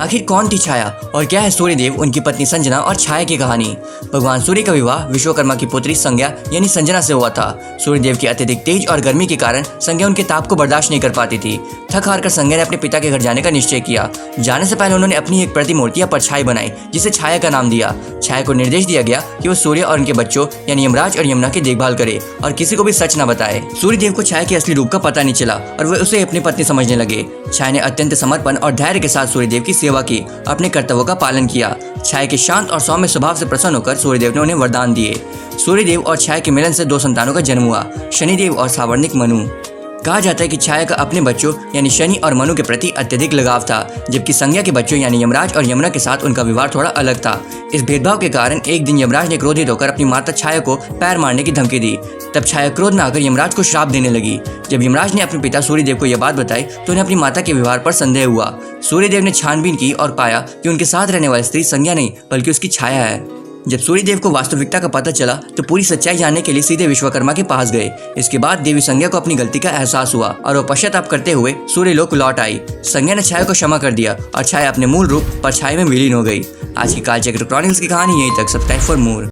आखिर कौन थी छाया और क्या है सूर्यदेव, उनकी पत्नी संजना और छाया की कहानी। भगवान सूर्य का विवाह विश्वकर्मा की पुत्री संज्ञा यानी संजना से हुआ था। सूर्यदेव की अत्यधिक तेज और गर्मी के कारण संज्ञा उनके ताप को बर्दाश्त नहीं कर पाती थी। थक हार कर संज्ञा ने अपने पिता के घर जाने का निश्चय किया। जाने से पहले उन्होंने अपनी एक प्रतिमूर्ति या परछाई बनाई जिसे छाया का नाम दिया। छाया को निर्देश दिया गया कि वो सूर्य और उनके बच्चों यानी यमराज और यमुना की देखभाल करे और किसी को भी सच न बताए। सूर्यदेव को छाया के असली रूप का पता नहीं चला और वे उसे अपनी पत्नी समझने लगे। छाया ने अत्यंत समर्पण और धैर्य के साथ सूर्यदेव की सेवा की, अपने कर्तव्यों का पालन किया। छाया के शांत और सौम्य स्वभाव से प्रसन्न होकर सूर्यदेव ने उन्हें वरदान दिए। सूर्यदेव और छाया के मिलन से 2 संतानों का जन्म हुआ, शनिदेव और सावर्णिक मनु। कहा जाता है कि छाया का अपने बच्चों यानी शनि और मनु के प्रति अत्यधिक लगाव था, जबकि संज्ञा के बच्चों यानी यमराज और यमुना के साथ उनका व्यवहार थोड़ा अलग था। इस भेदभाव के कारण एक दिन यमराज ने क्रोधित होकर अपनी माता छाया को पैर मारने की धमकी दी। तब छाया क्रोध में आकर यमराज को श्राप देने लगी। जब यमराज ने अपने पिता सूर्यदेव को यह बात बताई तो उन्हें अपनी माता के व्यवहार पर संदेह हुआ। सूर्यदेव ने छानबीन की और पाया कि उनके साथ रहने वाली स्त्री संज्ञा नहीं बल्कि उसकी छाया है। जब सूर्यदेव को वास्तविकता का पता चला तो पूरी सच्चाई जानने के लिए सीधे विश्वकर्मा के पास गए। इसके बाद देवी संज्ञा को अपनी गलती का एहसास हुआ और वो पश्चाताप करते हुए सूर्यलोक लौट आई। संज्ञा ने छाया को क्षमा कर दिया और छाया अपने मूल रूप परछाई में विलीन हो गई। आज की कालचक्र क्रॉनिकल्स की कहानी यहीं तक। Subscribe for more.